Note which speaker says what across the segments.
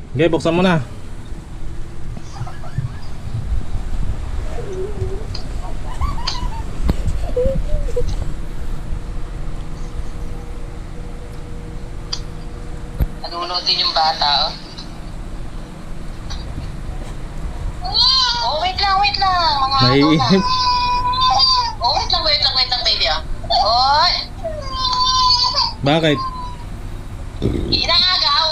Speaker 1: Okay, buksan mo na.
Speaker 2: Nanonood din yung bata, oh. Oh, wait lang, mga
Speaker 1: Naiinip.
Speaker 2: Oh, wait lang, baby, oh. Oy!
Speaker 1: Bakit?
Speaker 2: Inaagaw!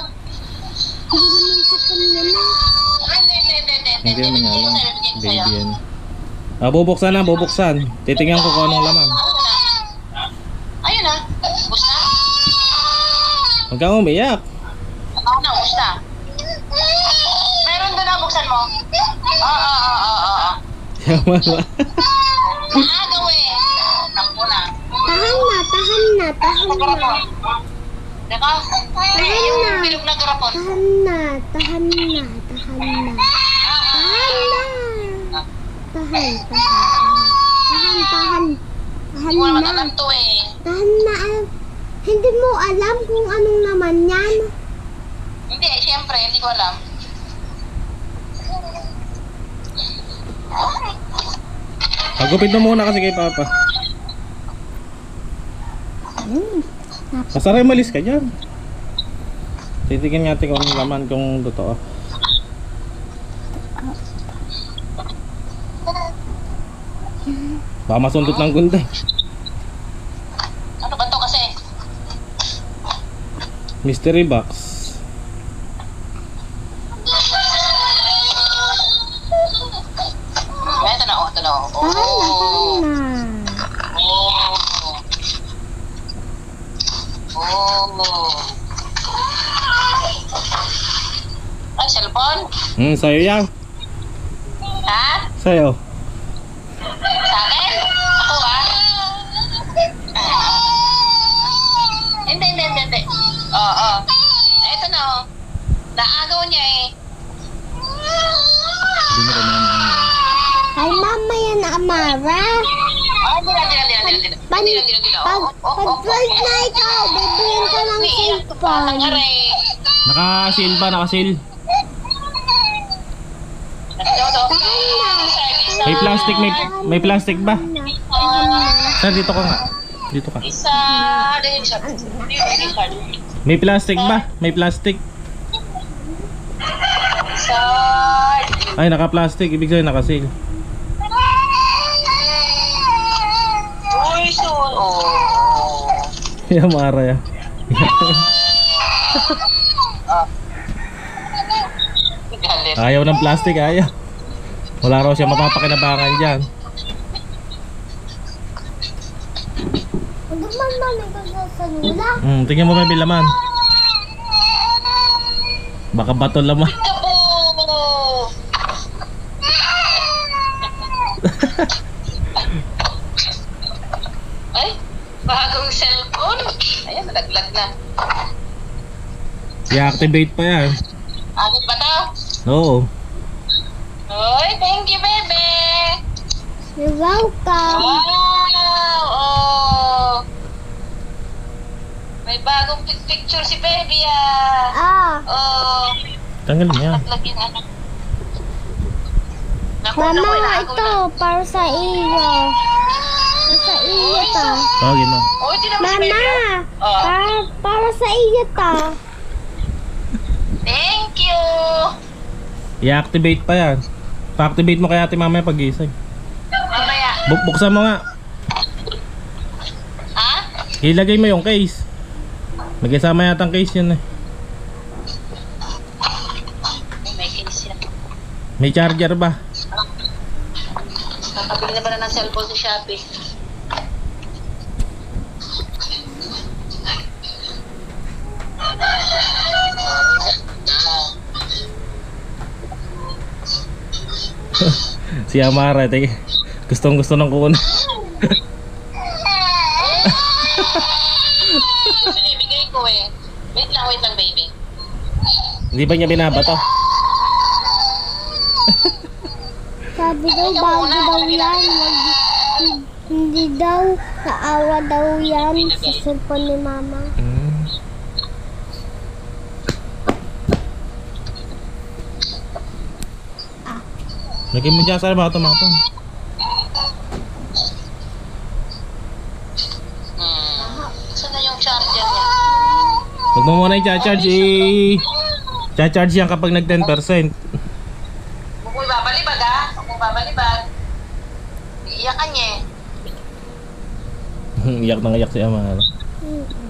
Speaker 1: Hindi naman nga lang. Baby yan. Bubuksan na, bubuksan. Titingnan ko kung anong laman.
Speaker 2: Ayun na. Ubus na.
Speaker 1: Huwag kang umiyak.
Speaker 2: Ako na, ubus na. Meron doon na, buksan mo. Oo.
Speaker 1: Yaman ba?
Speaker 2: Naagaw eh. Tampo na.
Speaker 3: Tahan na.
Speaker 2: Daka, yung bilog na garapon.
Speaker 3: Tahan na.
Speaker 2: Hindi mo naman alam to eh.
Speaker 3: Tahan na. Hindi mo alam kung anong naman yan.
Speaker 2: Hindi, siyempre, hindi ko alam.
Speaker 1: Pagupit mo muna kasi kay Papa. Masaray, malis ka dyan. Titignan natin kung anong laman, kung totoo. Baka masundot ng gunday.
Speaker 2: Ano ba to kasi?
Speaker 1: Mystery box.
Speaker 2: Ito na, oh.
Speaker 3: Tahan na.
Speaker 2: Ay, cellphone?
Speaker 1: Sa'yo yan.
Speaker 2: Ha?
Speaker 1: Sa'yo.
Speaker 2: Sa akin? Ako ba? Hindi. Oo. Ito na, oh. Naagaw niya eh.
Speaker 1: Hindi mo kailangan na.
Speaker 3: Ay, mama yan, Amara.
Speaker 2: Hindi na.
Speaker 3: Pag 12 na ikaw, bibigyan ka ng cellphone.
Speaker 1: Naka-seal ba? Naka-seal? May plastic, may plastic ba? Sir, dito ka nga. Dito ka.
Speaker 2: Isa.
Speaker 1: May plastic ba? May plastic. Ay, naka-plastic. Ibig sabihin naka-seal.
Speaker 2: Uy, soon. Oh.
Speaker 1: Yan, Mara yan.
Speaker 2: Galit.
Speaker 1: Ayaw ng plastic, ayaw. Wala raw siya mapapakinabangan dyan.
Speaker 3: Huwag naman mami ko sa salula.
Speaker 1: Tingnan mo may laman. Baka bato laman.
Speaker 2: Ay, bagong cellphone. Ayan, nalaglag na.
Speaker 1: I-activate pa yan.
Speaker 2: Agad ba to?
Speaker 1: Oo.
Speaker 2: Oy, thank you, baby.
Speaker 3: You're welcome.
Speaker 2: Wow! Oh. May bagong picture si baby ah. Oh.
Speaker 1: Tanggal niya.
Speaker 2: Lagyan na.
Speaker 3: Mama, ito, para sa iyo. Para sa iyo ta.
Speaker 1: Tawagin mo.
Speaker 2: Oh, ito naman si baby.
Speaker 3: Mama,
Speaker 2: Oh.
Speaker 3: para sa iyo ta.
Speaker 2: Thank you.
Speaker 1: I-activate pa yan. Pa-activate mo kaya ate mamaya pag-gising.
Speaker 2: Mamaya.
Speaker 1: Buksan mo nga.
Speaker 2: Ha?
Speaker 1: Ilagay mo yung case. May kasama yata ang case yun eh.
Speaker 2: May case yan.
Speaker 1: May charger ba?
Speaker 2: Nakabili na ba na ng cellphone si Shopee?
Speaker 1: Si Amara, gustong gusto ng kukunin.
Speaker 2: Binibigay ko eh. Wait lang baby.
Speaker 1: Hindi ba niya binabato?
Speaker 3: Sabi daw, bago daw yan. Hindi daw, naawa daw yan sa cellphone ni mama.
Speaker 1: Lagyan mo dyan sa matong.
Speaker 2: Saan na yung charger niya?
Speaker 1: Huwag mo muna i-charge Cha-charge yan kapag nag 10%.
Speaker 2: Huwag mo ibabalibag ha? Huwag mo ibabalibag. Iiyakan niya eh.
Speaker 1: Iyak na iyak si ama.
Speaker 3: Mm.